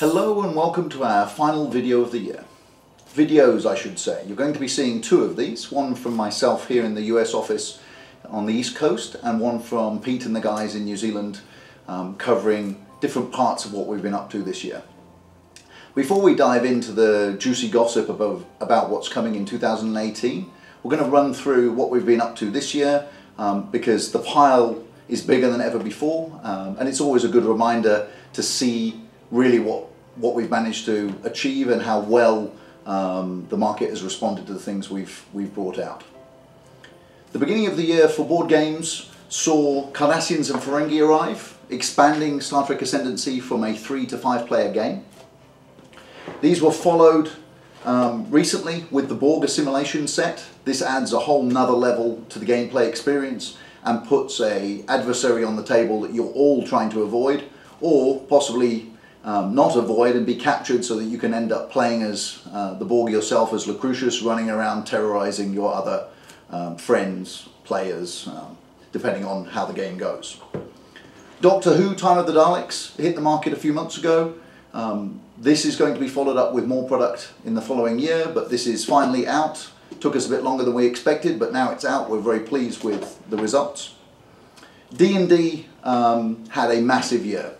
Hello and welcome to our final video of the year. Videos, I should say. You're going to be seeing two of these, one from myself here in the US office on the East Coast and one from Pete and the guys in New Zealand, covering different parts of what we've been up to this year. Before we dive into the juicy gossip about what's coming in 2018, we're going to run through what we've been up to this year, because the pile is bigger than ever before, and it's always a good reminder to see really what we've managed to achieve and how well the market has responded to the things we've brought out. The beginning of the year for board games saw Cardassians and Ferengi arrive, expanding Star Trek Ascendancy from a 3 to 5 player game. These were followed recently with the Borg Assimilation set. This adds a whole nother level to the gameplay experience and puts an adversary on the table that you're all trying to avoid, or possibly not avoid and be captured, so that you can end up playing as the Borg yourself, as Lucretius, running around terrorizing your other friends, players, depending on how the game goes. Doctor Who Time of the Daleks hit the market a few months ago. This is going to be followed up with more product in the following year, but this is finally out. Took us a bit longer than we expected, but now it's out. We're very pleased with the results. D&D had a massive year.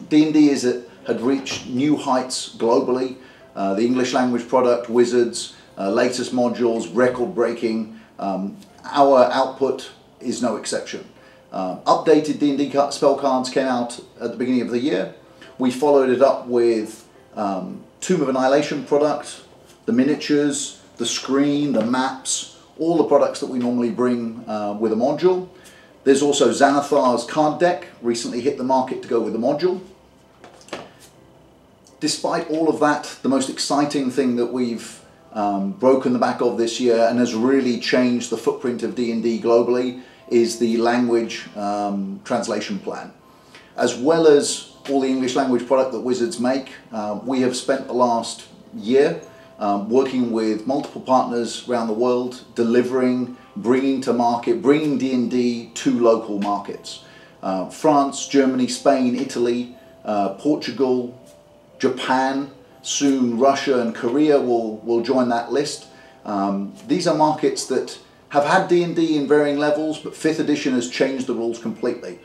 D&D had reached new heights globally. The English language product, Wizards, latest modules, record-breaking. Our output is no exception. Updated D&D spell cards came out at the beginning of the year. We followed it up with Tomb of Annihilation product, the miniatures, the screen, the maps, all the products that we normally bring with a module. There's also Xanathar's card deck, recently hit the market to go with the module. Despite all of that, the most exciting thing that we've broken the back of this year and has really changed the footprint of D&D globally is the language translation plan. As well as all the English language product that Wizards make, we have spent the last year working with multiple partners around the world, delivering, bringing to market, bringing D&D to local markets. France, Germany, Spain, Italy, Portugal, Japan, soon Russia and Korea will join that list. These are markets that have had D&D in varying levels, but 5th edition has changed the rules completely.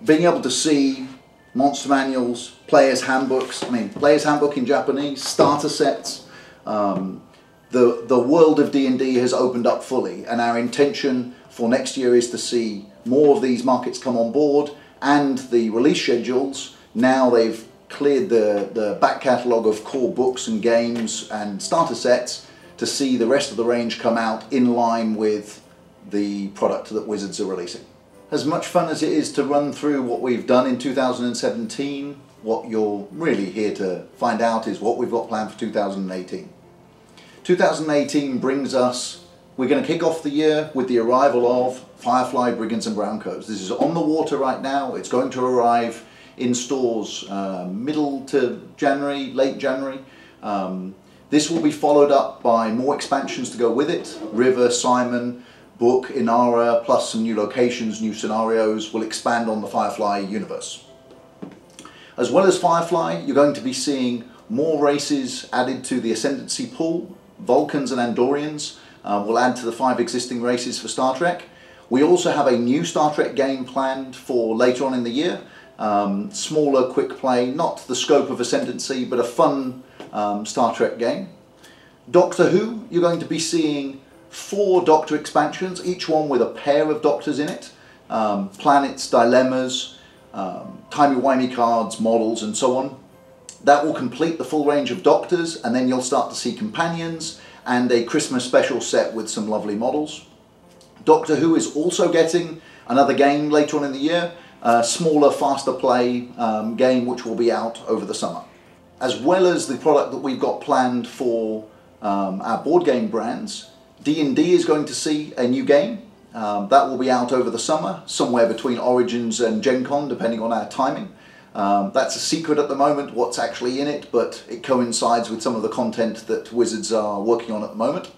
Being able to see monster manuals, players' handbooks, players' handbook in Japanese, starter sets, the world of D&D has opened up fully, and our intention for next year is to see more of these markets come on board, and the release schedules, now they've cleared the back catalogue of core books and games and starter sets, to see the rest of the range come out in line with the product that Wizards are releasing. As much fun as it is to run through what we've done in 2017, what you're really here to find out is what we've got planned for 2018. 2018 brings us, we're going to kick off the year with the arrival of Firefly, Brigands and Browncoats. This is on the water right now. It's going to arrive in stores middle to January, late January. This will be followed up by more expansions to go with it. River, Simon, Book, Inara, plus some new locations, new scenarios will expand on the Firefly universe. As well as Firefly, you're going to be seeing more races added to the Ascendancy pool. Vulcans and Andorians will add to the 5 existing races for Star Trek. We also have a new Star Trek game planned for later on in the year. Smaller, quick play, not the scope of Ascendancy, but a fun Star Trek game. Doctor Who, you're going to be seeing 4 Doctor expansions, each one with a pair of Doctors in it. Planets, dilemmas, timey-wimey cards, models and so on. That will complete the full range of Doctors, and then you'll start to see companions and a Christmas special set with some lovely models. Doctor Who is also getting another game later on in the year, a smaller, faster play game which will be out over the summer. As well as the product that we've got planned for our board game brands, D&D is going to see a new game. That will be out over the summer, somewhere between Origins and Gen Con, depending on our timing. That's a secret at the moment, what's actually in it, but it coincides with some of the content that Wizards are working on at the moment.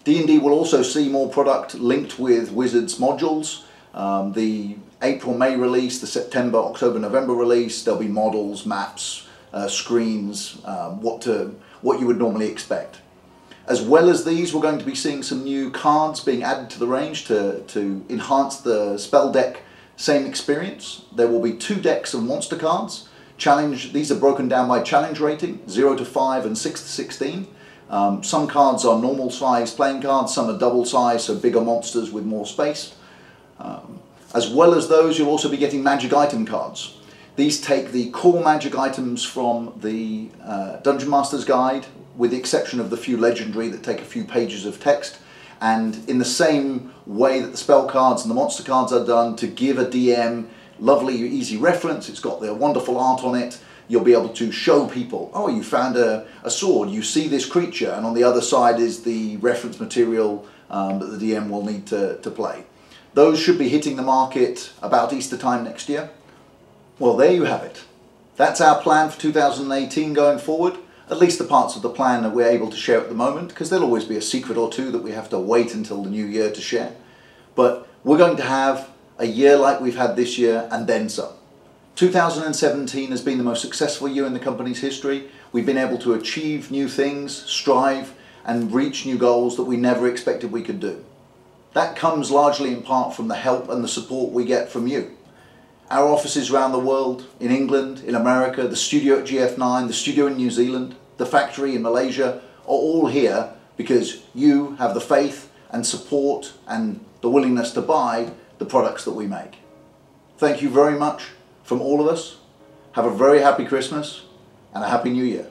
D&D will also see more product linked with Wizards modules. The April-May release, the September, October, November release, there'll be models, maps, screens, what you would normally expect. As well as these, we're going to be seeing some new cards being added to the range to enhance the spell deck same experience. There will be 2 decks of monster cards. These are broken down by challenge rating, 0 to 5 and 6 to 16. Some cards are normal size playing cards, some are double size, so bigger monsters with more space. As well as those, you'll also be getting magic item cards. These take the core magic items from the Dungeon Master's Guide, with the exception of the few legendary that take a few pages of text, and in the same way that the spell cards and the monster cards are done, to give a DM lovely, easy reference. It's got the wonderful art on it. You'll be able to show people, oh, you found a sword, you see this creature, and on the other side is the reference material that the DM will need to play. Those should be hitting the market about Easter time next year. Well, there you have it. That's our plan for 2018 going forward. At least the parts of the plan that we're able to share at the moment, because there'll always be a secret or two that we have to wait until the new year to share. But we're going to have a year like we've had this year and then some. 2017 has been the most successful year in the company's history. We've been able to achieve new things, strive, and reach new goals that we never expected we could do. That comes largely in part from the help and the support we get from you. Our offices around the world, in England, in America, the studio at GF9, the studio in New Zealand, the factory in Malaysia, are all here because you have the faith and support and the willingness to buy the products that we make. Thank you very much from all of us. Have a very happy Christmas and a happy New Year.